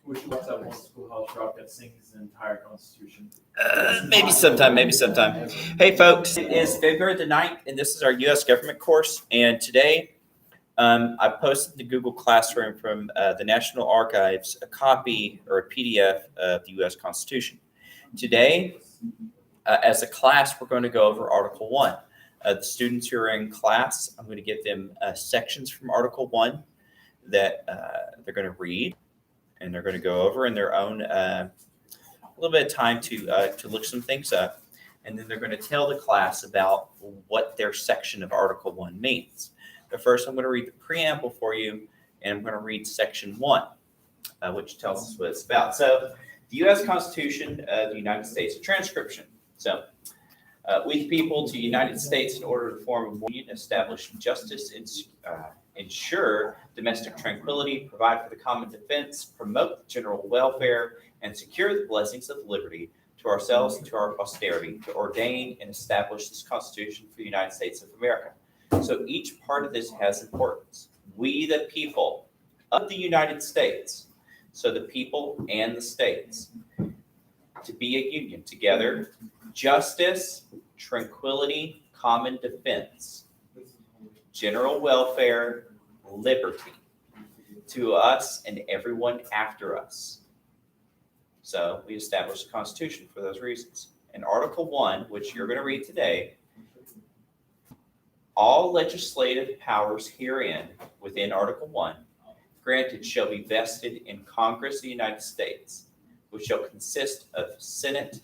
We should have one schoolhouse rock that sings the entire Constitution. Maybe sometime. Hey, folks, it is February the 9th, and this is our U.S. government course. And today, I posted in the Google Classroom from the National Archives a copy or a PDF of the U.S. Constitution. Today, as a class, we're going to go over Article 1. The students who are in class, I'm going to give them sections from Article 1 that they're going to read, and they're going to go over in their own a little bit of time to look some things up, and then they're going to tell the class about what their section of Article 1 means. But first, I'm going to read the preamble for you, and I'm going to read Section 1, which tells us what it's about. So, the U.S. Constitution of the United States, a transcription. So, we the people to the United States, in order to form a union, establish justice, ensure domestic tranquility, provide for the common defense, promote the general welfare, and secure the blessings of liberty to ourselves and to our posterity, to ordain and establish this Constitution for the United States of America. So each part of this has importance. We, the people of the United States, so the people and the states, to be a union together, justice, tranquility, common defense, general welfare, liberty to us and everyone after us. So we established a Constitution for those reasons. In Article 1, which you're going to read today, all legislative powers herein within Article 1 granted shall be vested in Congress of the United States, which shall consist of Senate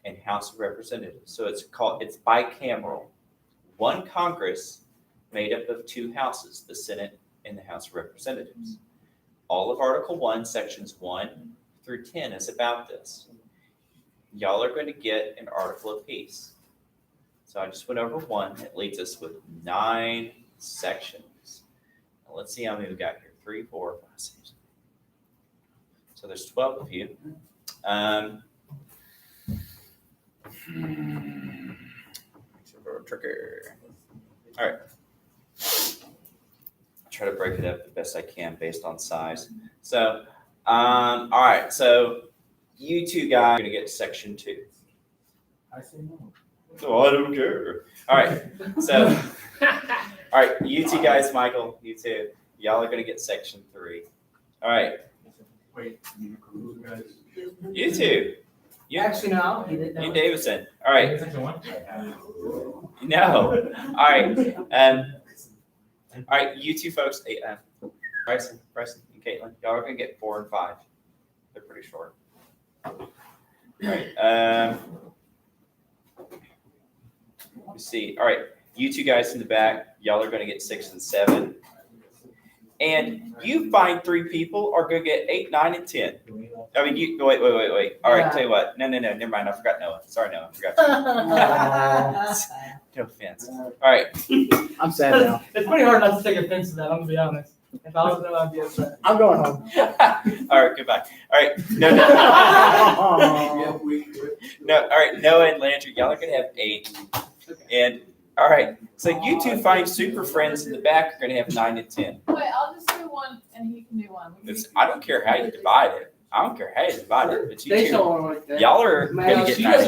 and House of Representatives. So it's bicameral. One Congress made up of two houses, the Senate and the House of Representatives. All of Article 1, Sections 1 through 10 is about this. Y'all are going to get an article apiece. So I just went over one. It leads us with 9 sections. Now let's see how many we got here. 3, 4, 5, 6. So there's 12 of you. Trigger. All right. Try to break it up the best I can based on size. So, all right. So, you two guys are going to get Section 2. I say no. Oh, I don't care. All right. So, all right. You two guys, Michael, you two, y'all are going to get Section 3. All right. Wait, guys. You two. You, Actually, no. you Davidson. All right. Section 1? No. All right. All right, you two folks, Bryson, and Caitlin, y'all are gonna get 4 and 5. They're pretty short. All right. Let's see. All right, you two guys in the back, y'all are gonna get 6 and 7. And you find 3 people are gonna get 8, 9, and 10. I mean, you wait. All right, tell you what. No, never mind. I forgot Noah. Sorry, Noah. I forgot you. No offense. All right. I'm sad now. It's pretty hard not to take offense to that, I'm gonna be honest. If I was Noah, I'd be upset. I'm going home. All right, goodbye. All right, no. No, all right, Noah and Landry, y'all are gonna have 8. And all right, so you two find super friends in the back are gonna have 9 and 10. Wait, I'll just do 1 and he can do 1. I don't care how you divide it. I don't care how you divide it, but you They two, don't want to like that. y'all are gonna get 9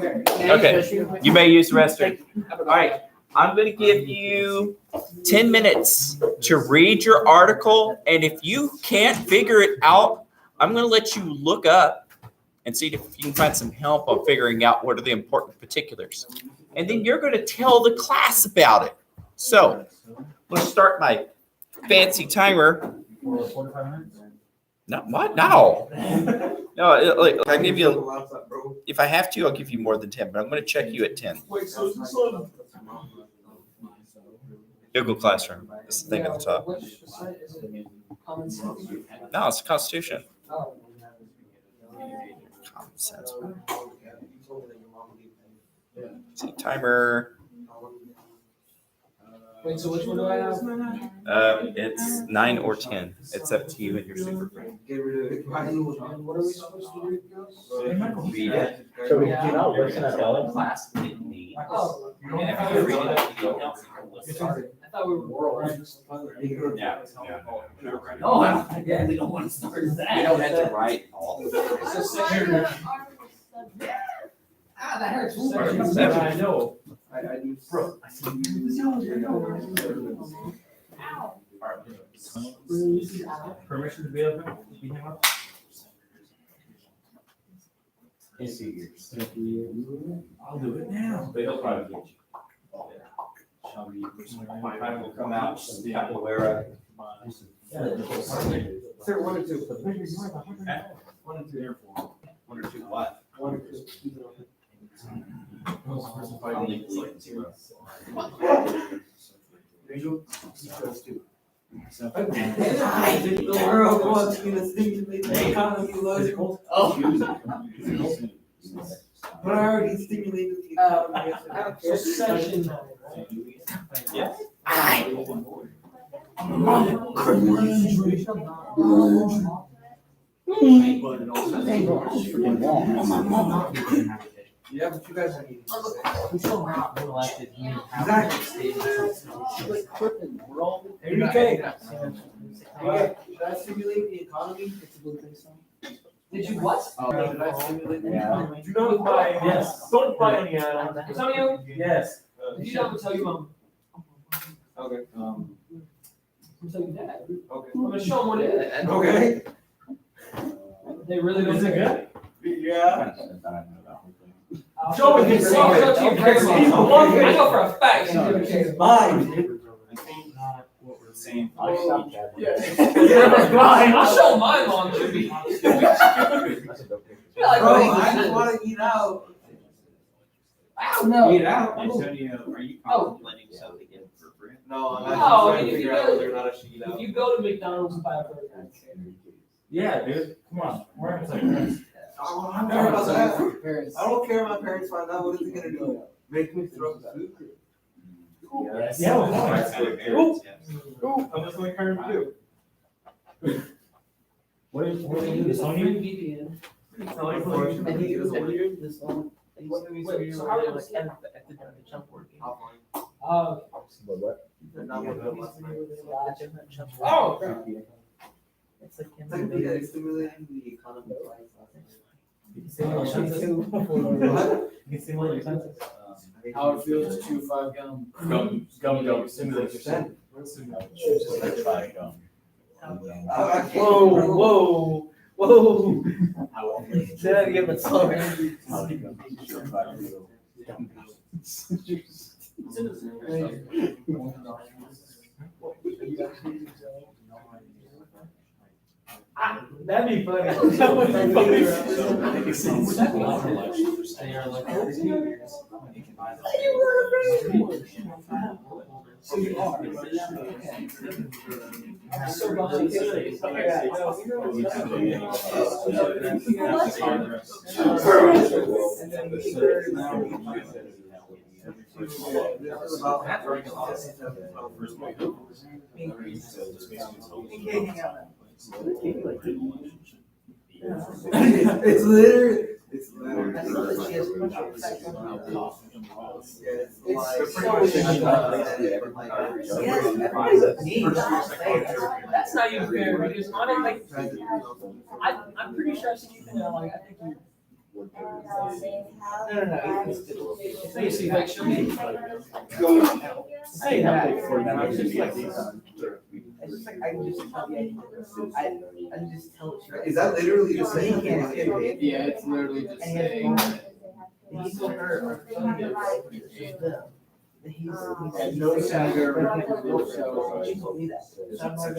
and 10. Okay. You may use the restroom. All right, I'm going to give you 10 minutes to read your article, and if you can't figure it out, I'm going to let you look up and see if you can find some help on figuring out what are the important particulars. And then you're going to tell the class about it. So, let's start my fancy timer. 45 minutes? No, what? No. No, like I give you, if I have to, I'll give you more than 10, but I'm going to check you at 10. Wait, so is this on? Google Classroom. This is the thing at the top. No, it's the Constitution. Common sense. See, timer. Wait, so which one do I have? It's 9 or 10. It's up to you and your super friend. What are we supposed to do? Read it. So we You're going to tell the class what it means. Oh. And after you read it, you can listen. thought we were. Yeah. No, I definitely don't want to start that. You don't have to write all. It's just second. Ah, that hurts. I know. I need. Bro. Ow. Permission to be up there? Beat him up? I'll do it now. But he'll probably get you. Time will come out, capoeira. Sir, 1 or 2. 1 and 2. 1 or 2 what? 1 or 2. Only like 0. Visual? He chose 2. The world wants you to stimulate the economy, Logan. But I already stimulated the economy. It's session 9, right? Yes. Yeah, but you guys are eating. He's still not been elected. Exactly. Okay. Should I stimulate the economy? Did you what? Should I stimulate the economy? Do not buy, Yes. don't buy any items. Some of you, Yes. did you not tell you mom? Okay. I'm tell you dad. Okay. I'm gonna show them what it is. Okay. They really don't. Is it good? Yeah. I'll Show me you his I'll secret. show it to your grandma. Okay. I know for a fact she's gonna care. Mine. Same. I'll show my mom to be. Bro, I just wanna eat out. I don't know. Eat out. Antonio, are you Oh. contemplating something in for free? No, I'm No, actually trying if to you figure go- out whether or not I should eat If out. you go to McDonald's and buy a burger. Yeah, dude, come on, we're in like. I don't care about that. I don't care if my parents find out. What is it gonna do? Make me throw up food? Yes. Yeah, well, Yes. I'm just like her too. What is this on you? VPN. And you this one. Wait, so how do you at the jump working? Oh. Oh. Oh. It's like stimulating the economy. You can simulate your senses. How it feels to chew 5 gum. Gum, simulate your senses. Whoa. Say that again, but slower. That'd be funny. So you are. So behind It's literally. I know that she has That's not even fair, because on it, like, I'm pretty sure I've seen you in there, like, I think you. So you see, like, she'll be. Hey, that. It's just like I can just tell you. I can just tell it straight. Is that literally just He saying? can't get paid. Yeah, it's literally just And he has saying. And he told her, he's No senator. She told me that. So I'm like,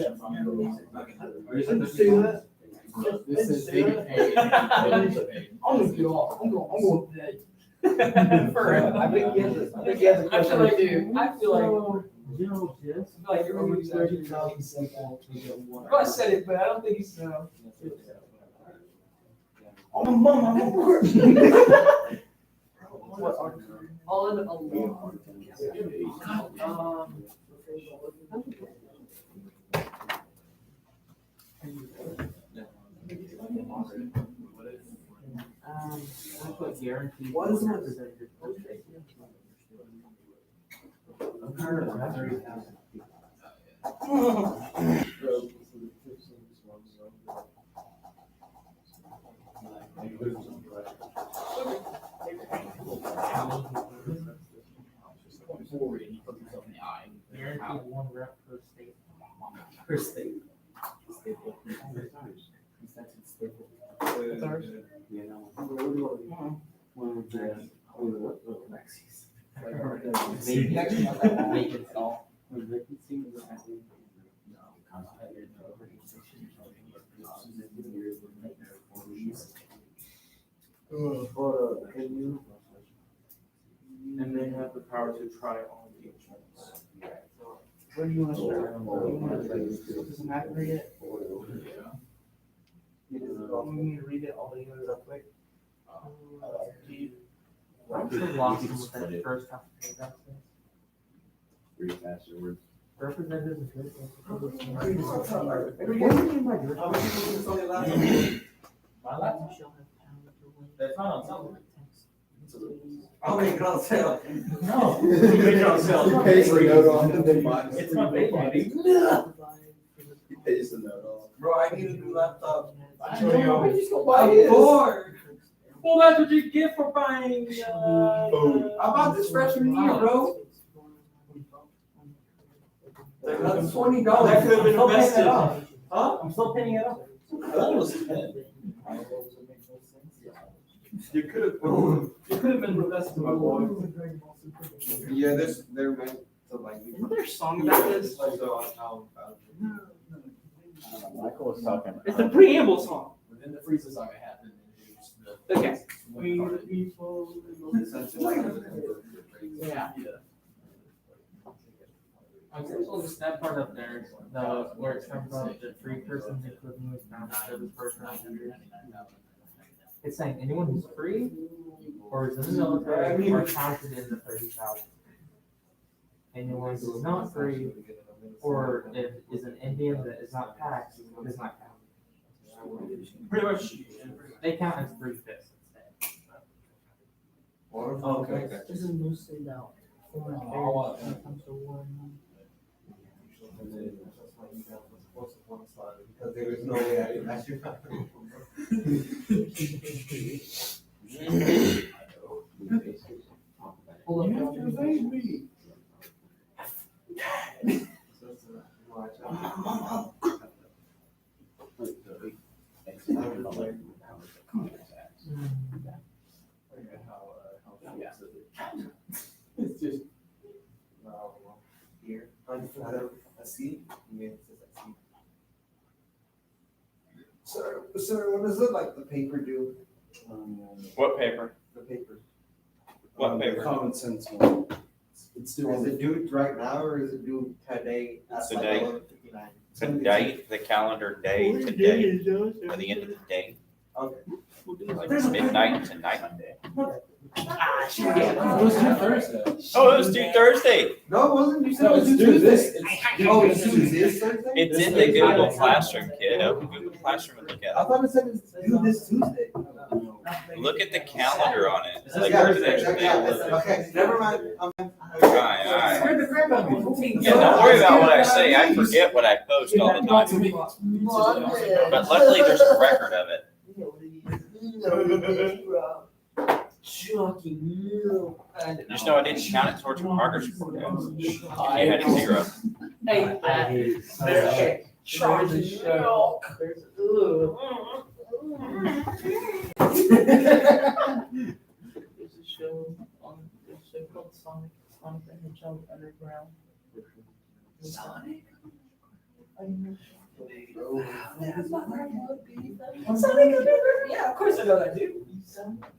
This is being paid. I'm gonna get off. I'm going today. Forever. I think he has a, I think he has a I feel question. like, dude, I feel like you're over exaggerating. Well, I said it, but I don't think he's. Oh, mom, I'm at work. On a lawn. I put guaranteed. What is it? Guaranteed one rep per state. Per state. And they have the power to try all the instruments. Where do you want to start? You want to doesn't matter yet? You want me to read it all together real quick? I'm so lost in what that first half of the paragraph says. Read faster words. Representatives and citizens. How many people was on your laptop? My laptop. That's not on something. I'll make it on sale. No. You make it on sale. He pays the note on it, then buys It's it. not big, buddy. He pays the note on. Bro, I need a new laptop. I know. You just go I'm bored. Well, that's what you get for buying. I bought this freshman year, bro. That's $20. That could have been invested. Huh? I'm still pinning it up. I thought it was 10. You could have been invested, my boy. Yeah, they're meant to like. Isn't there a song about this? Michael was talking. It's the preamble song. Within the freezer song I had, and introduced the. Okay. We the people. Yeah. Just that part up there, where it comes out, the three persons including with service personnel. It's saying anyone who's free or is in the military are counted in the 30,000. Anyone who is not free or is an Indian that is not taxed is not counted. Pretty much. They count as 3/5 instead. Okay. This is mostly about foreign affairs when it comes to war. Because there was no way I could match your Hold You up. have to evade me. It's just. Here, a seat. Sir, what does it like the paper do? What paper? The paper. What The paper? Common sense one. It's Is doing. it due right now or is it due today? It's at like today. 11:59? The date, the calendar day today, by the end of the day, Okay. like midnight tonight. Ah, shit. It was due Thursday. Oh, it was due Thursday. No, it wasn't. You said No, it was it's due due Tuesday. this. Oh, it's due this Thursday? It's in the Google Classroom, kid. Open Google Classroom and look at I thought it said it's due this Tuesday. it. Look at the calendar on it. Is Like, that where's Thursday? it? Okay, never mind. Alright. Where'd the crap out of me? Yeah, don't worry about what I say. I forget what I post all the time. But luckily, there's a record of it. Just know I didn't count it towards your progress report. Guys. You had a 0. Hey, there's charge of milk. There's a show on this show called Sonic the Hedgehog Underground. Sonic? Sonic Underground? Yeah, of course I know that, dude. You sound like a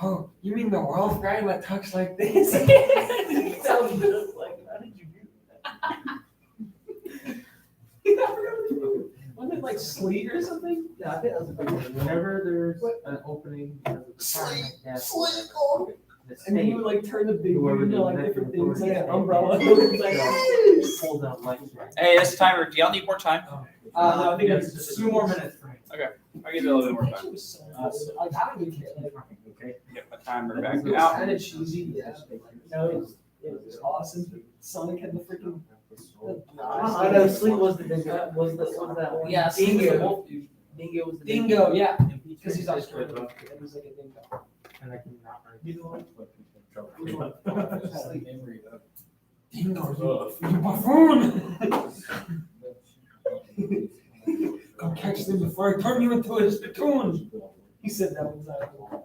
Oh, you mean the wolf guy that talks like this? He sounds just like, how did you do that? Wasn't it like Sleet or something? Yeah, I think that was a big one. Whenever there's an opening, there's a time like that. The And then state, you would like turn the big whoever into the like different things, like an executive umbrella. authority Like, is, holds out lecture. Hey, it's timer. Do y'all need more time? no, I think it's 2 more minutes for me. I'll give you a little bit more time. Like, I don't even care. Get my timer back It was out. kind of cheesy, yeah. No, It was awesome. Sonic had the freaking. I know Sleep was the dingo. Was that one? Yeah, Sleep was the Dingo. wolf dude. Dingo was the Dingo, yeah. Because Because he's Australian. It was like a dingo. And I cannot write. You know what? Which one? Dingo, you buffoon! Go catch them before I turn you into a spittoon. He said that one time.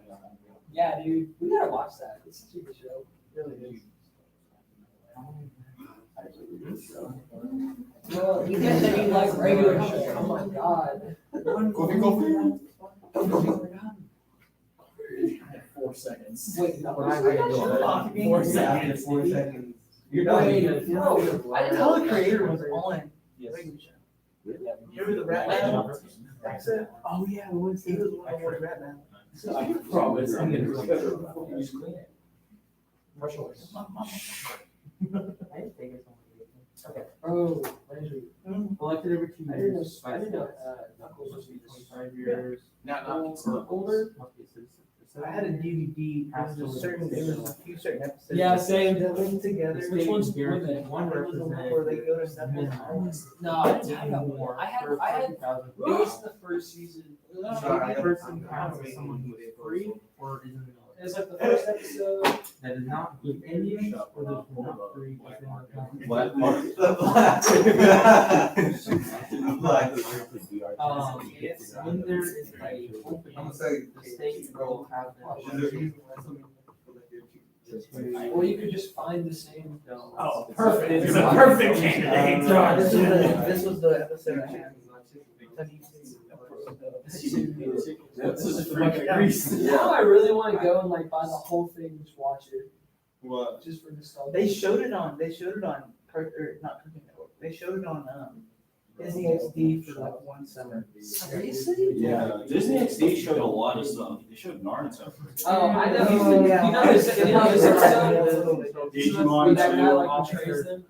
Yeah, dude, we gotta watch that. It's such a good show. It really is. Well, you get that you like regular show. Oh my god. Four seconds. Wait, no. What I do. 4 seconds. 4 seconds. You're not Wait, even- no. I didn't know Tyler Creator was on. Yes. You remember the rap battle? That's it. Oh yeah, he was the one who won the rap battle. I promise. I'm gonna Just clean it. Brush your horse. I didn't think it's Okay. Oh, what is it? elected every 2 I didn't know, years. I didn't know, Knuckles was 25 years. Not older. Must be a citizen. I had a DVD. There was a few certain episodes. Yeah, same. That linked together. Which one's guaranteed? women? One It was the one representative. where they go to Stephen Island. No, I didn't have that one. I had, it was the first season. Every person counts as someone who is free or is in the military. It was like the first episode. That is not with Indians or those who are not free within the country. Black It's when there is a opening, I'm gonna say. the state will have them. Or you could just find the same. Oh, perfect. It's a perfect candidate. This was the episode I had. Now I really want to go and like buy the whole thing and just watch it, What? just for nostalgia. They showed it on not Cartoon Network. They showed it on Disney XD for like one summer. Seriously? Yeah, Disney XD showed a lot of stuff. They showed Naruto. Oh, I know. Oh, yeah. You know this episode? Digimon Where that guy too. like betrays them.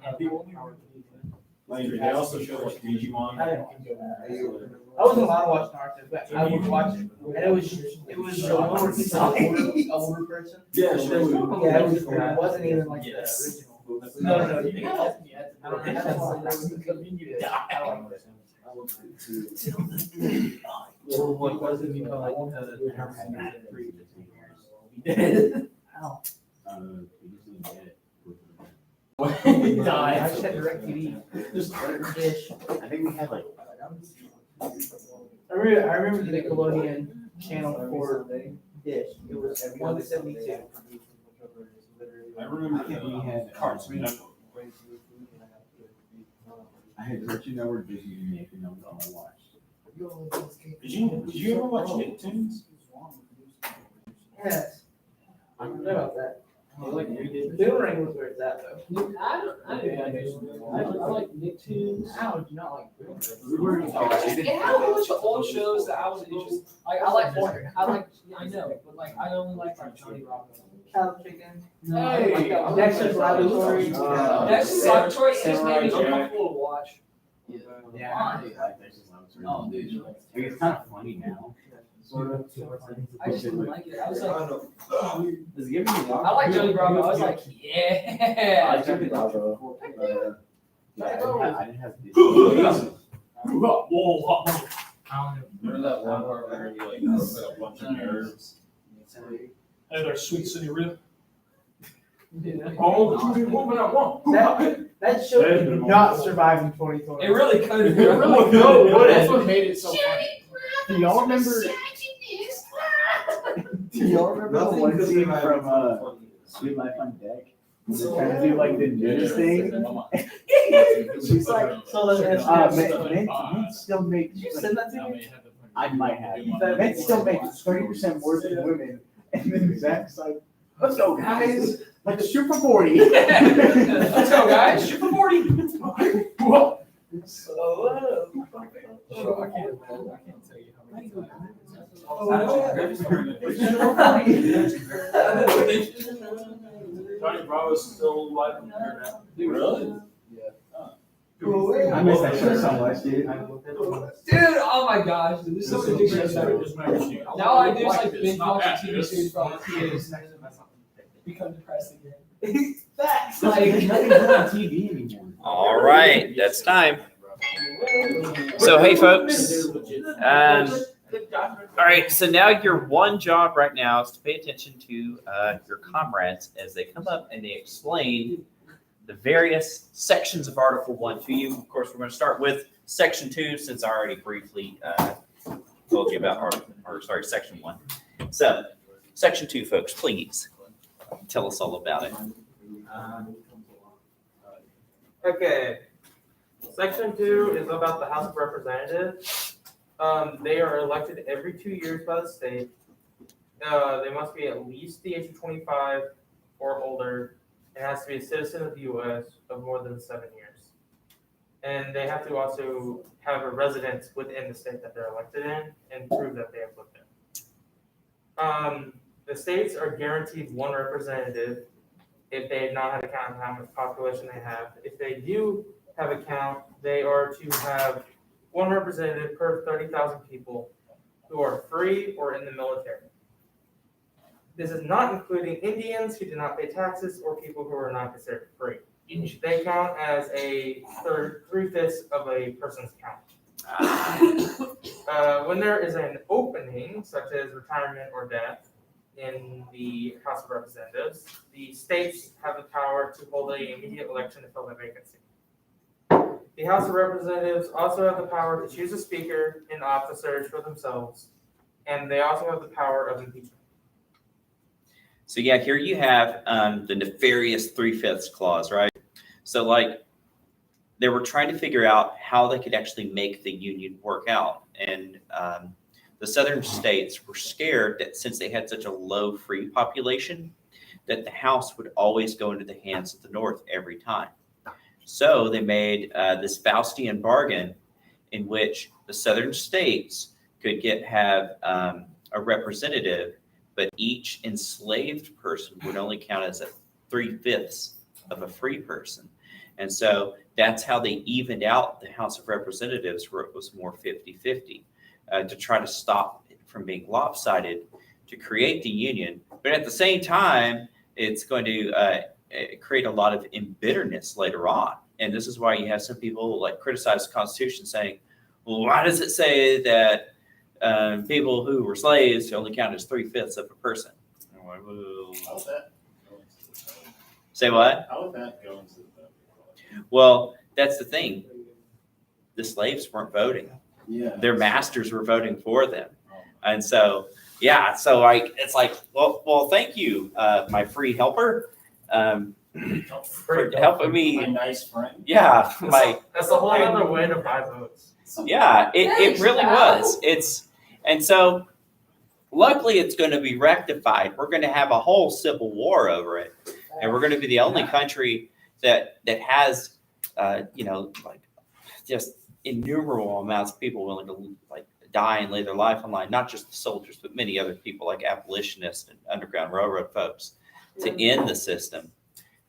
Like, they also showed like Digimon. I wasn't allowed to watch Naruto, but I would watch it. And it was the one where he's an older person. Yeah, sure. Yeah, it wasn't even like the Yes. original. No. I don't have Or what was it called? I just had DirecTV. Just Dish. I think we had like. I remember the Nickelodeon channel for Dish. It was 172. I remember we had Cartoon Network. I had Cartoon Network, Disney, and that was all I watched. Did you ever watch Nicktoons? Yes. I forgot about that. Like you did. Boomerang was where it's at though. I like Nicktoons. How did you not like Boomerang? It had a bunch of old shows that I was interested. Like I like more. I know, but like I only like Johnny Bravo. Cow Chicken. No, I don't like that one. Dexter's Laboratory. Dexter's Laboratory just made me uncomfortable to watch. Yeah, I like Oh, dude. It's kind of funny now. I just didn't like it. I was like, Does it give me I like Johnny Bravo. I was like, yeah. Johnny Bravo. Yeah, I didn't have Remember that one part where he like put a bunch of nerves? Hey there, sweet city rib. Oh, That show did not survive in 2020. it really could have. That's what made it so funny. Do y'all remember? Do y'all remember the Nothing one could scene survive from Sweet Life on Deck. They're trying to do like the news thing? She's like, men still make. Did you send that to me? I might have. Men still make 30% more than women, and then Zach's like, "Let's go, guys! Like a Super 40." Let's go, guys. Shoot for 40. Whoa. Johnny Bravo's still alive in here now. Really? I miss that show so much, dude. Dude, oh my gosh, dude, this is so ridiculous. Now I do is like binge watch a TV series for like 2 days. Become depressed again. Facts. Like, nothing's on TV anymore. All right, that's time. So, hey, folks. All right, so now your one job right now is to pay attention to your comrades as they come up and they explain the various sections of Article 1 to you. Of course, we're going to start with Section 2 since I already briefly told you about Section 1. So, Section 2, folks, please tell us all about it. Okay. Section 2 is about the House of Representatives. They are elected every 2 years by the state. They must be at least the age of 25 or older. It has to be a citizen of the U.S. of more than 7 years. And they have to also have a residence within the state that they're elected in and prove that they have lived there. The states are guaranteed one representative if they have not had a count of how much population they have. If they do have a count, they are to have one representative per 30,000 people who are free or in the military. This is not including Indians who do not pay taxes or people who are not considered free. They count as a 3/5 of a person's count. When there is an opening, such as retirement or death, in the House of Representatives, the states have the power to hold an immediate election to fill the vacancy. The House of Representatives also have the power to choose a speaker and officers for themselves, and they also have the power of impeachment. So yeah, here you have the nefarious 3/5 clause, right? So like they were trying to figure out how they could actually make the union work out. And the southern states were scared that since they had such a low free population, that the House would always go into the hands of the North every time. So they made this Faustian bargain in which the southern states could have a representative, but each enslaved person would only count as a 3/5 of a free person. And so that's how they evened out the House of Representatives, where it was more 50-50, to try to stop it from being lopsided, to create the union. But at the same time, it's going to create a lot of embitterness later on. And this is why you have some people like criticize the Constitution saying, well, why does it say that people who were slaves only count as 3/5 of a person? How's that? Say what? How would that go into the vote? Well, that's the thing. The slaves weren't voting. Yeah. Their masters were voting for them. And so, yeah, so like, it's like, well, thank you, my free helper, for helping me. My nice friend. Yeah, That's a whole other way to buy votes. yeah, it really was. And so luckily it's going to be rectified. We're going to have a whole civil war over it. And we're going to be the only country that has, like just innumerable amounts of people willing to like die and lay their life on line, not just the soldiers, but many other people like abolitionists and Underground Railroad folks to end the system.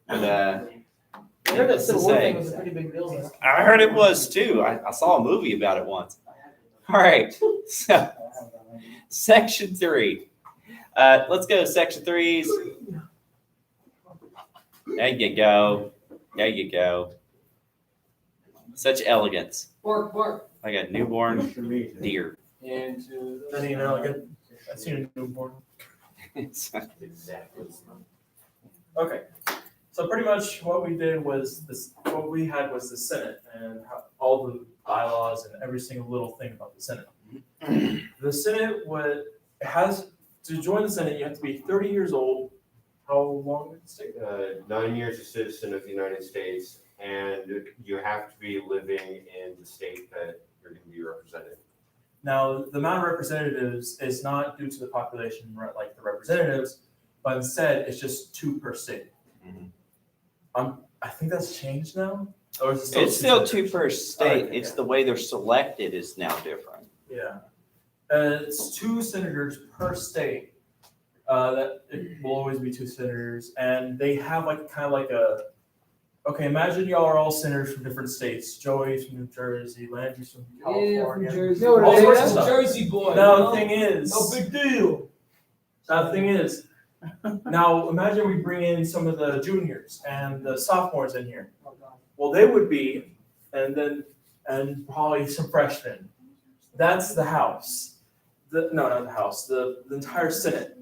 But I heard that Civil War thing was a pretty big deal. I heard it was too. I saw a movie about it once. All right, so Section 3. Let's go to Section 3's. There you go. There you go. Such elegance. Bark. Like a newborn deer. And then, you know, like I've seen a newborn. Okay, so pretty much what we did was this. What we had was the Senate and all the bylaws and every single little thing about the Senate. The Senate has to join the Senate. You have to be 30 years old. How long did it take? 9 years a citizen of the United States, and you have to be living in the state that you're going to be represented. Now, the amount of representatives is not due to the population, right, like the representatives, but instead it's just 2 per state. I think that's changed now, or is it It's still 2 per senators? state. Okay, It's yeah. the way they're selected is now different. Yeah, it's 2 senators per state. That it will always be 2 senators, and they have like kind of like a. Okay, imagine y'all are all senators from different states. Joey's from New Jersey, Landry's from California. Yeah, from Jersey. All sorts of That's stuff. Jersey boy. Now you the know? thing is, No big deal. now the thing is, Now, imagine we bring in some of the juniors and the sophomores in here. Oh, God. Well, they would be, and probably some freshmen. That's the House. No, not the House, the entire Senate.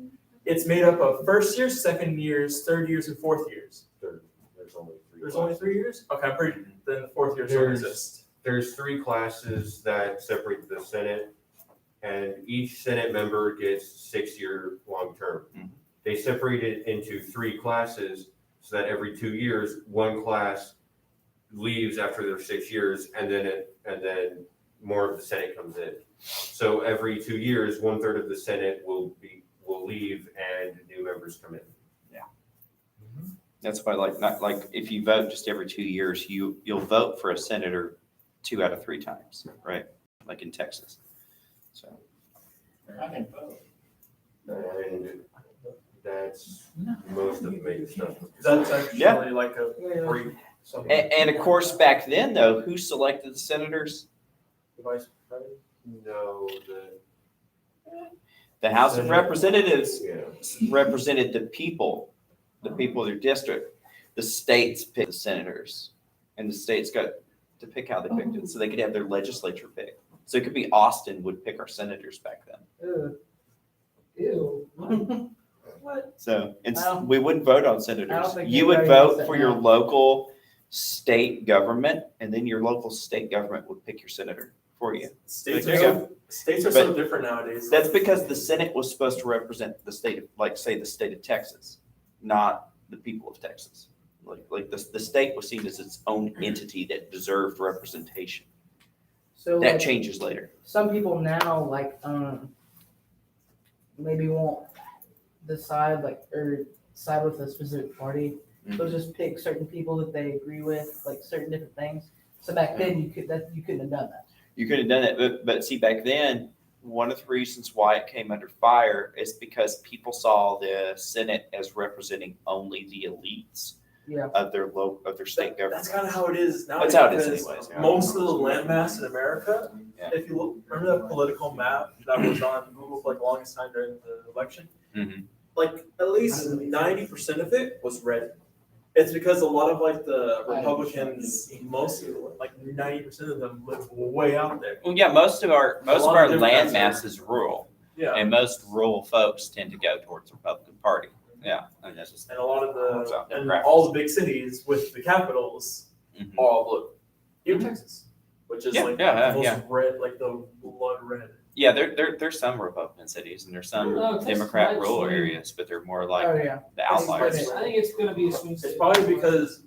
It's made up of first years, second years, third years, and fourth years. There's only three. There's only 3 years? Okay, I'm pretty, then the fourth years don't exist. There's 3 classes that separate the Senate, and each Senate member gets 6-year long term. Mhm. They separate it into 3 classes so that every 2 years, one class leaves after their 6 years, and then more of the Senate comes in. So every 2 years, 1/3 of the Senate will leave and new members come in. That's why, not like if you vote just every 2 years, you'll vote for a senator 2 out of 3 times, right? Like in Texas. So I can vote. And that's most of the main stuff. That's actually like a free, something. and of course back then though, who selected the senators? The vice president. No, The House of Representatives yeah. represented the people of their district. The states picked the senators, and the states got to pick how they picked it, so they could have their legislature pick. So it could be Austin would pick our senators back then. Ew. So Well, we wouldn't vote on I senators. don't think You would anybody knows vote that for your now. local state government, and then your local state government would pick your senator for you. States There are you so different nowadays. That's because the Senate was supposed to represent the state of, like, say, the state of Texas, not the people of Texas. Like the state was seen as its own entity that deserved representation. So That like, changes later. some people now maybe won't decide or side with a specific party. They'll just pick certain people that they agree with, like certain different things. So back then you couldn't have done that. You could have done it, but see, back then, one of the reasons why it came under fire is because people saw the Senate as representing only the elites Yeah. of their state government. That's kind of how it is nowadays. That's how it is because anyways, yeah. Most of the landmass in America, Yeah. if you look, remember that political map that was on Google for like the longest time during the election? Mhm. Like at least 90% of it was red. It's because a lot of like the Republicans, most of like 90% of them live way out there. Well, yeah, most of our lot of different land answers. mass is rural, Yeah, and most rural folks tend to go towards the Republican Party. Yeah, and that's just and a lot of So, and demographics. all the big cities with the capitals Mhm. are all blue. Even Texas, which is Yeah, like yeah, the most yeah. red, like the blood red. yeah. There's some Republican cities and there's some No, Texas Democrat might rural swing. areas, but they're more like Oh yeah. the outliers. I think it's gonna be a swing It's state. probably because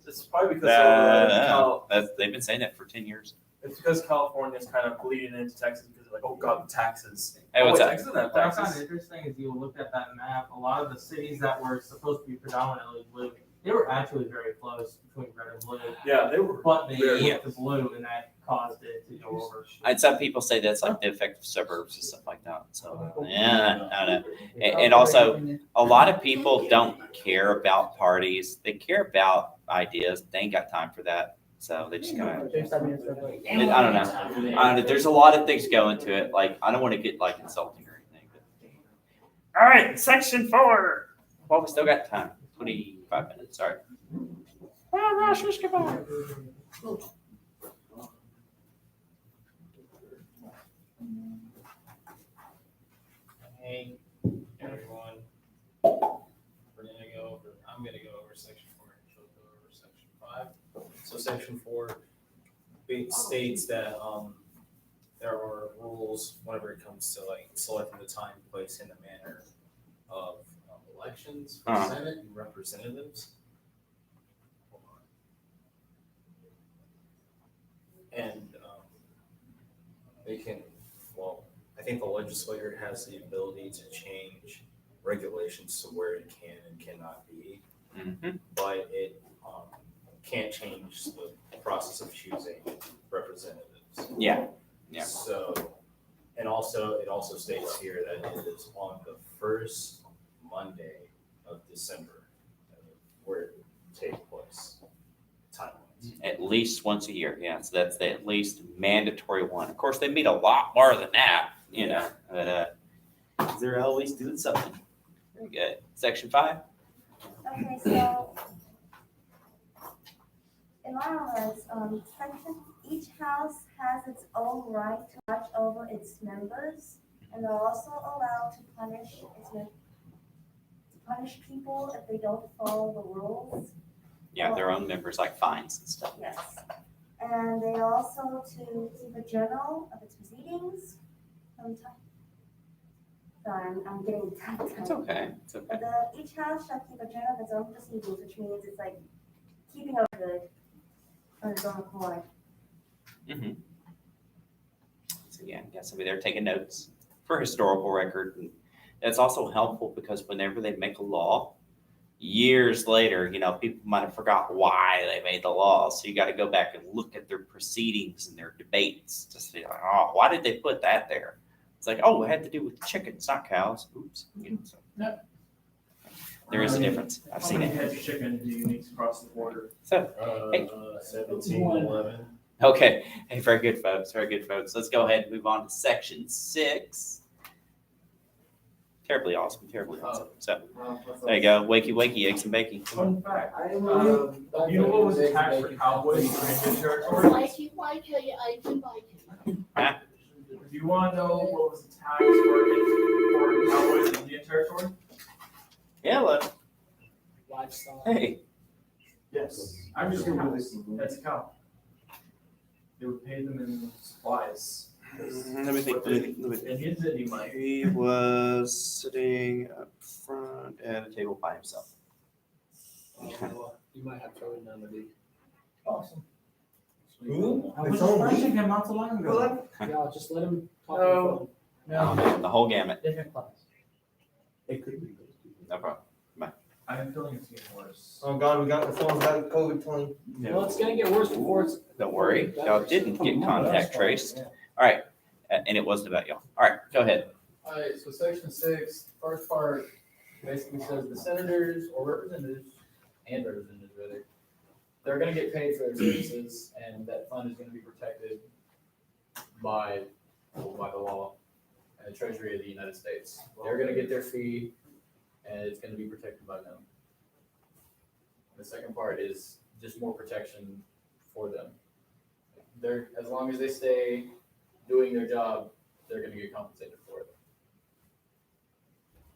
They've been saying that for 10 years. it's because California's kind of bleeding into Texas because they're like, oh god, the taxes. Hey, what's oh, up? Texas doesn't have What I found taxes. interesting is you look at that map, a lot of the cities that were supposed to be predominantly blue, they were actually very close between red and blue. Yeah, they were. But they Very hit the blue and that caused it to go over. And some people say that's like the effective suburbs and stuff like that. So yeah, I don't know. And also, a lot of people don't care about parties. They care about ideas. They ain't got time for that. So they just kind of. I don't know. There's a lot of things go into it. Like I don't want to get like insulting or anything. But... All right, section 4. Well, we still got time. 25 minutes. Sorry. Well, Rosh, goodbye. Hey, everyone. I'm gonna go over section 4 and she'll go over section 5. So section 4 states that there are rules whenever it comes to like selecting the time, place, and the manner of elections for Senate and representatives. Hold on. And they can, well, I think the legislature has the ability to change regulations to where it can and cannot be, Mm-hmm. but it can't change the process of choosing representatives. Yeah. Yeah. So, and also, it also states here that it is on the first Monday of December where it take place, time-wise. At least once a year, yeah. So that's the at least mandatory one. Of course, they meet a lot more than that, you know. But they're always doing something. Very good. Section 5. Okay, so in my words, section, each house has its own right to watch over its members, and they're also allowed to punish people if they don't follow the rules. Yeah, their own members like fines and stuff. Yes. And they also to keep a journal of its proceedings from time. Sorry, I'm getting tongue It's tied. okay. It's okay. Each house shall keep a journal of its own proceedings, which means it's like keeping up good on its own accord. Mm-hmm. So yeah, got somebody there taking notes for historical record. And that's also helpful because whenever they make a law, years later, people might have forgot why they made the law. So you got to go back and look at their proceedings and their debates to see, like, oh, why did they put that there? It's like, oh, it had to do with chickens, not cows. Oops. So there is a difference. I've seen How many it. heads of chicken do you need to cross the border? So, hey. 17, 11. Okay. Hey, very good, folks. Very good, folks. Let's go ahead and move on to section 6. Terribly awesome. Terribly awesome. So there you go. Wakey, wakey, eggs and bacon. Fun fact, I you know what was the tax for cowboys in Indian territory? Mikey, I can buy Do you want to know what was the tax for cowboys in Indian territory? Yeah, look. Livestock. Hey. Yes. I'm just gonna have this. That's a cow. They would pay them in supplies. Let me think. Indians didn't need money. He was sitting up front at a table by himself. You might have to none of these. Awesome. Who? I was just watching him not so long ago. Yeah, just let him talk. No. Oh, the whole gamut. Different class. It could be. No problem. I have a feeling it's getting worse. Oh God, someone's got COVID-20. Well, it's gonna get worse before it's. Don't worry. Y'all didn't get contact traced. All right. And it wasn't about y'all. All right. Go ahead. Alright, so section 6, first part basically says the senators or representatives, and representatives rather, they're gonna get paid for their services, and that fund is gonna be protected by the law and the Treasury of the United States. They're gonna get their fee, and it's gonna be protected by them. The second part is just more protection for them. They're, as long as they stay doing their job, they're gonna get compensated for it.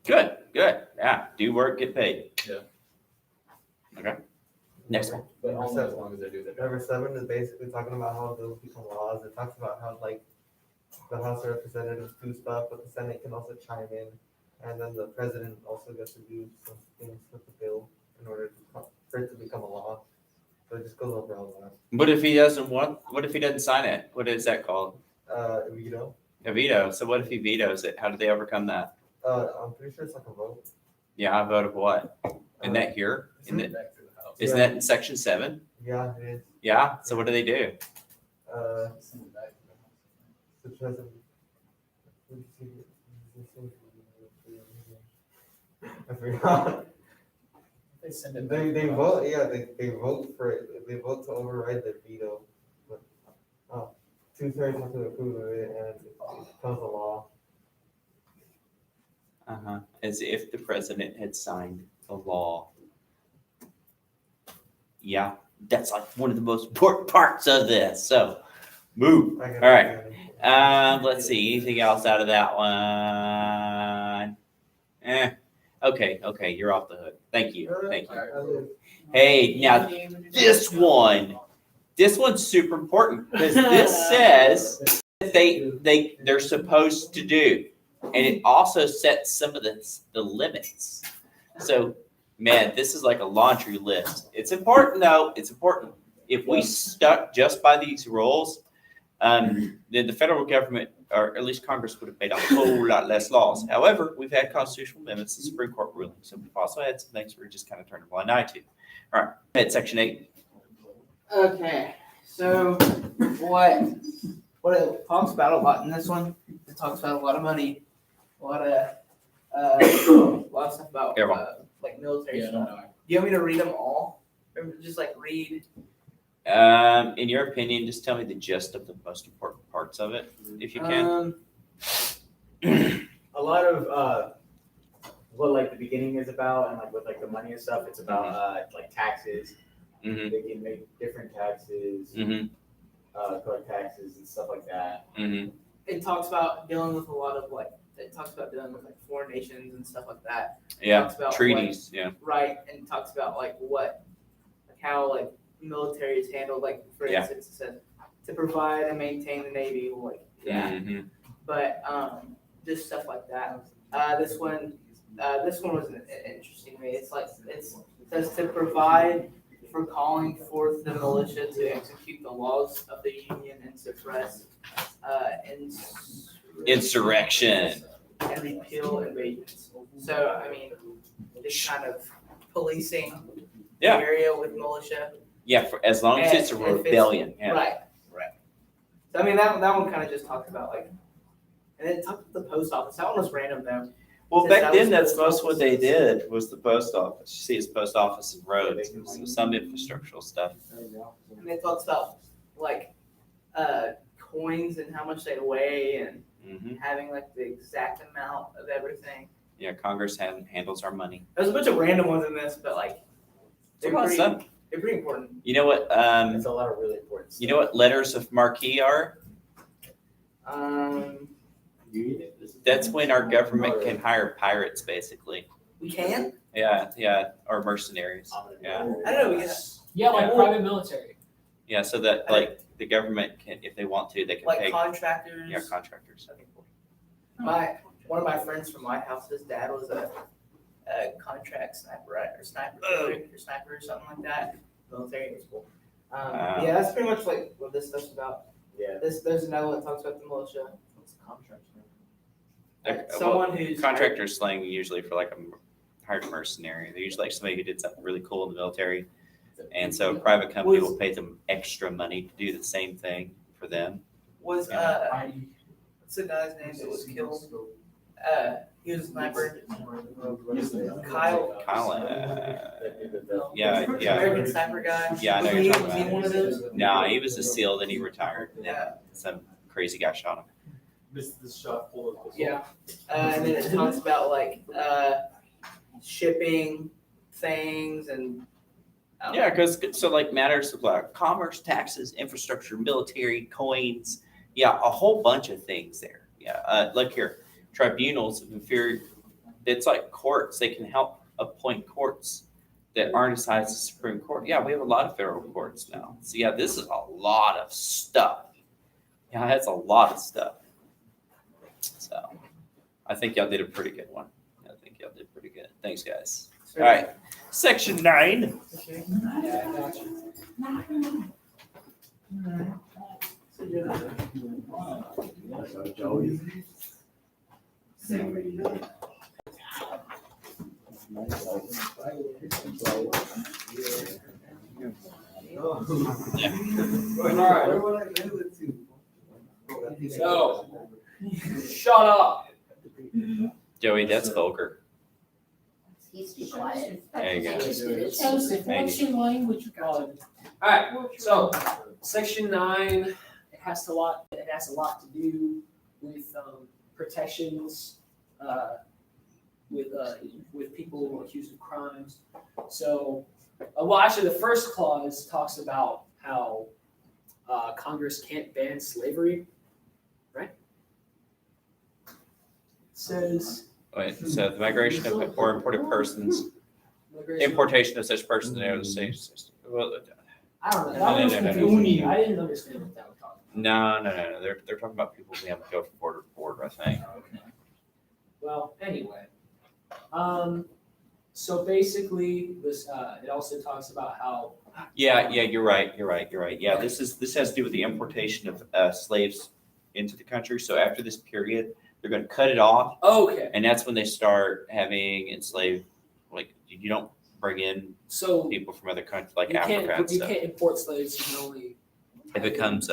Good. Good. Yeah. Do work, get paid. Yeah. Okay. Next one. But only as long as they do their job. Number 7 is basically talking about how bills become laws. It talks about how like the House of Representatives do stuff, but the Senate can also chime in, and then the president also gets to do some things with the bill in order for it to become a law. So it just goes over all that. What if he doesn't want? What if he doesn't sign it? What is that called? Veto. A veto. So what if he vetoes it? How do they overcome that? I'm pretty sure it's like a vote. Yeah, I vote of what? Isn't that here? Send it back to the House. Isn't that in section 7? Yeah, it is. Yeah. So what do they do? Send it back to the House. The president. I forgot. They send it back. They vote. Yeah, they vote for it. They vote to override the veto. But 2/3 have to approve of it, and it becomes a law. As if the president had signed the law. Yeah, that's like one of the most important parts of this. So, move. All right. Let's see. Anything else out of that one? Okay. You're off the hook. Thank you. Hey, now this one's super important because this says that they're supposed to do. And it also sets some of the limits. So, man, this is like a laundry list. It's important, though. It's important. If we stuck just by these rules, then the federal government, or at least Congress, would have made a whole lot less laws. However, we've had constitutional amendments and Supreme Court rulings. So we've also had some things we're just kind of turning a blind eye to. All right, ahead, section 8. Okay, so what it talks about a lot in this one, it talks about a lot of money, a lot of stuff about like military stuff. Do you want me to read them all, or just like read? In your opinion, just tell me the gist of the most important parts of it, if you can. A lot of what like the beginning is about, and like with like the money and stuff, it's about like taxes. Mhm. They can make different taxes, Mhm. collect taxes and stuff like that. Mhm. It talks about dealing with a lot of like, it talks about dealing with like foreign nations and stuff like that. Yeah. Talks about Treaties. Yeah. Right, and it talks about like what, like how like military is handled, like for Yeah. instance, it says to provide and maintain the Navy, like, yeah. Mhm. But just stuff like that. This one was interesting to me. It's like it says to provide for calling forth the militia to execute the laws of the Union and suppress Insurrection. and repeal invasions. So I mean, it's kind of policing Yeah. the area with militia. Yeah. For as long as it's a And if rebellion. Yeah. Right. So I mean that one kind of just talked about like, and then talked about the post office. That one was random though. Well, Since back that then, was that's post most what office. they did was the post office. You see, it's post office and roads, so some infrastructural stuff. And it talks about like coins and how much they weigh and Hmm. having like the exact amount of everything. Yeah, Congress handles our money. There's a bunch of random ones in this, but like It's a lot of stuff. they're pretty important. You know what? It's a lot of really important stuff. You know what letters of marquee are? That's when our government can hire pirates, basically. We can? Yeah, yeah, or mercenaries. Yeah, I don't know. We can, Yeah, like Yeah. private military. yeah. So that like the government can, if they want to, they can like pay. contractors. Yeah, contractors. One of my friends from my house, his dad was a contract sniper, right? Or sniper or something like that. Military was cool. Wow. Yeah, that's pretty much like what this stuff's about. Yeah. There's another one that talks about the militia. What's the contract? Someone who's Contractor slang usually for like a hired mercenary. They're usually like somebody who did something really cool in the military, and so a private company will pay them extra money to do the same thing for them. was what's the guy's name that was killed? He was a sniper. Kyle. Yeah, yeah. American sniper guy. Yeah, I know Was you're he, talking was he about. one of those? No, he was a SEAL, then he retired. And then Yeah. some crazy guy shot him. This shot full of. Yeah. And then it talks about like shipping things and Yeah, because so like matters of like commerce, taxes, infrastructure, military, coins. Yeah, a whole bunch of things there. Yeah, look here, tribunals of inferior. It's like courts. They can help appoint courts that aren't as high as the Supreme Court. Yeah, we have a lot of federal courts now. So yeah, this is a lot of stuff. Yeah, that's a lot of stuff. So I think y'all did a pretty good one. I think y'all did pretty good. Thanks, guys. All right, section 9. Yeah, I got you. So, shut up. Joey, that's vulgar. He's too quiet. There you go. What's your language? All right, so section 9, it has a lot to do with protections with people accused of crimes. So, well, actually, the first clause talks about how Congress can't ban slavery, right? It says. Wait, so the migration of or imported persons, importation of such persons in the United States. Well, I don't know. No, That was no, no, no. confusing. I didn't understand what that was talking no. They're talking about people who have to go from border to border, I think. about. Okay. Well, anyway, so basically, this it also talks about how. Yeah, you're right. Yeah, this has to do with the importation of slaves into the country. So after this period, they're going to cut it off. Okay. And that's when they start having enslaved. Like you don't bring in people from other countries like Africa and You stuff. can't import slaves. You can only. It becomes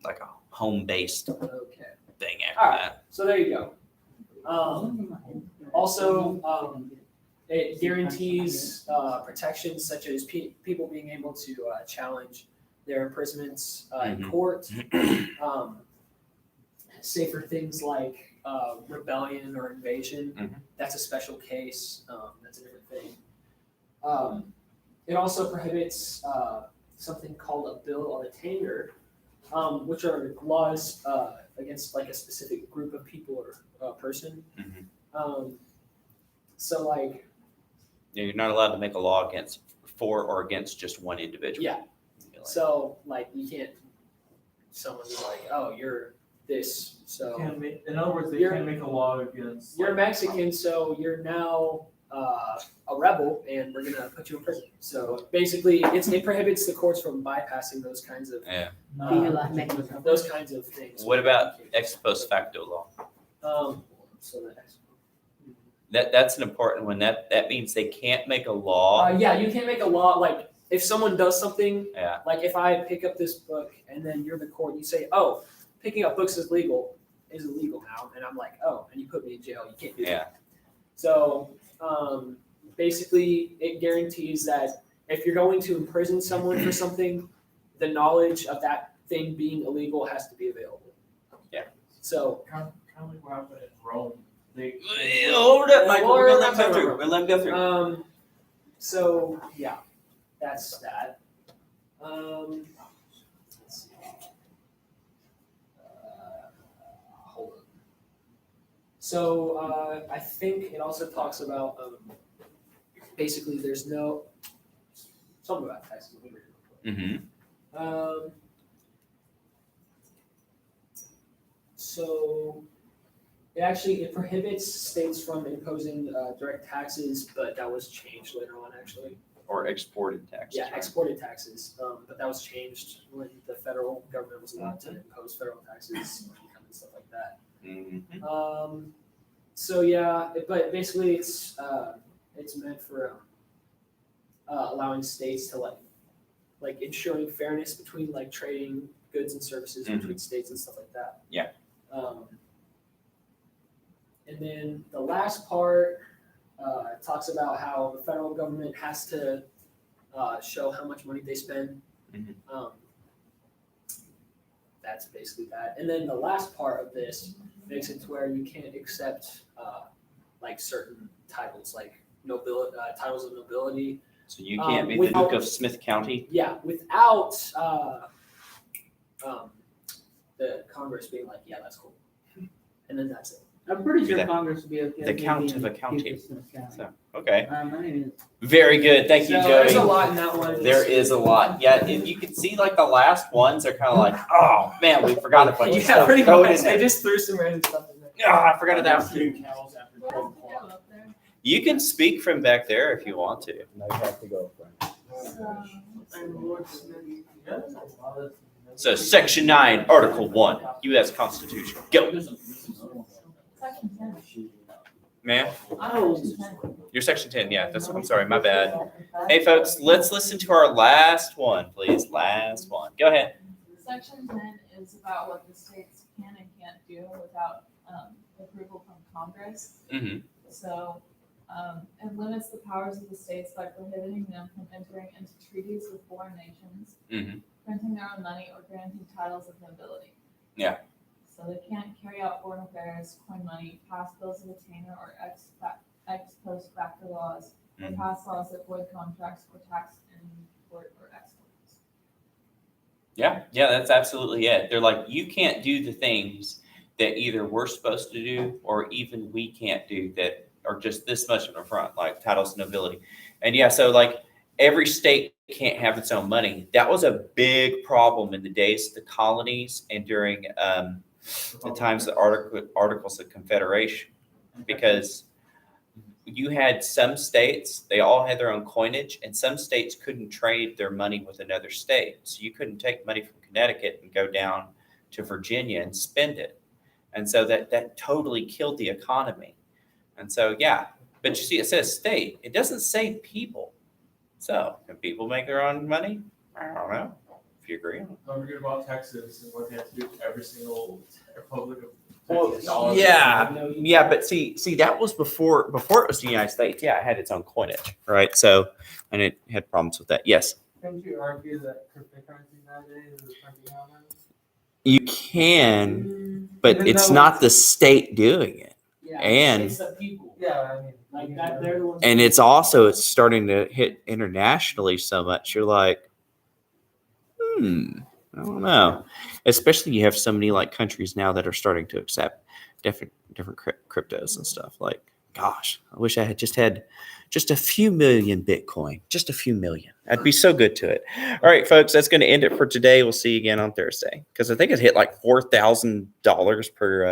like a home-based Okay. thing after All right. that. So there you go. Also, it guarantees protections such as people being able to challenge their imprisonments in Mhm. court. Say for things like rebellion or invasion, Mhm. that's a special case. That's a different thing. It also prohibits something called a bill of attainder, which are laws against like a specific group of people or person. Mhm. So like, You're not allowed to make a law for or against just one individual. yeah. So like you can't. Someone's like, oh, you're this, so Can't make, in other words, they You're- can't make a law against. you're Mexican, so you're now a rebel, and we're gonna put you in prison. So basically, it prohibits the courts from bypassing those kinds of Yeah. those kinds of things. What about ex post facto law? So that's That's an important one. That means they can't make a law. yeah, you can't make a law like if someone does something. Yeah. Like if I pick up this book and then you're the court, you say, oh, picking up books is illegal now, and I'm like, oh, and you put me in jail. You can't do Yeah. that. So basically, it guarantees that if you're going to imprison someone for something, the knowledge of that thing being illegal has to be available. Yeah. So Kind of like what happened in Rome. They. Hold up, Michael. Or- We're gonna let him go through. We're let him go through. So yeah, that's that. Let's see. Hold on. So I think it also talks about basically there's no something about taxes. Let me read it real quick. Mm-hmm. So it prohibits states from imposing direct taxes, but that was changed later on actually. Or exported taxes. Yeah, right? exported taxes, but that was changed when the federal government was allowed to impose federal taxes on income and stuff like that. Mhm. So yeah, but basically it's meant for allowing states to like ensuring fairness between like trading goods and services between states and stuff like that. Yeah. And then the last part talks about how the federal government has to show how much money they spend. Mhm. That's basically that. And then the last part of this makes it to where you can't accept like certain titles, like titles of nobility. So you can't be the without- Duke of Smith County. Yeah, without the Congress being like, yeah, that's cool, and then that's it. I'm pretty sure The- Congress would be okay. the with Count being of a Duke county. Smith County. So okay. My name is. Very good. Thank you, So there's a Jody. lot in that one. There is a lot. Yeah, and you can see like the last ones are kind of like, oh man, we forgot a bunch of Yeah, stuff. pretty Throw it much. in They there. just threw some random stuff in there. Ah, I forgot that. Cows after 12 o'clock. Go up there. You can speak from back there if you want to. No, you have to go, Frank. So Section 9, Article 1, U.S. Constitution. Go. Section 10. Ma'am, Oh. Section 10. you're Section 10. Yeah, I'm sorry, my bad. Hey, folks, let's listen to our last one, please. Last one. Go ahead. Section 10 is about what the states can and can't do without approval from Congress. Mm-hmm. So it limits the powers of the states by prohibiting them from entering into treaties with foreign nations, Mm-hmm. printing their own money, or granting titles of nobility. Yeah. So they can't carry out foreign affairs, coin money, pass bills of attainder, or ex post facto laws, or Mhm. pass laws that void contracts or tax import or exports. Yeah, that's absolutely it. They're like, you can't do the things that either we're supposed to do or even we can't do that are just this much in the front, like titles of nobility. And yeah, so like every state can't have its own money. That was a big problem in the days of the colonies and during the times of the Articles of Confederation, because you had some states, they all had their own coinage, and some states couldn't trade their money with another state. So you couldn't take money from Connecticut and go down to Virginia and spend it. And so that totally killed the economy. And so, yeah, but you see, it says state. It doesn't say people. So can people make their own money? I don't know, if you agree. Don't forget about Texas and what they have to do to every single Republic of Well, Texas. All yeah, but see, that was before it was the United States. Yeah, it had its own coinage, right? So, and it had problems with that. Yes, Couldn't you argue that cryptocurrency nowadays is printing out money? you can, but Even it's though not the state doing it. Yeah, And- it's the people. Yeah, I mean. Like that, they're the ones. And it's also, it's starting to hit internationally so much. You're like, I don't know. Especially you have so many like countries now that are starting to accept different cryptos and stuff. Like, gosh, I wish I had just a few million Bitcoin, just a few million. I'd be so good to it. All right, folks, that's going to end it for today. We'll see you again on Thursday because I think it hit like $4,000 per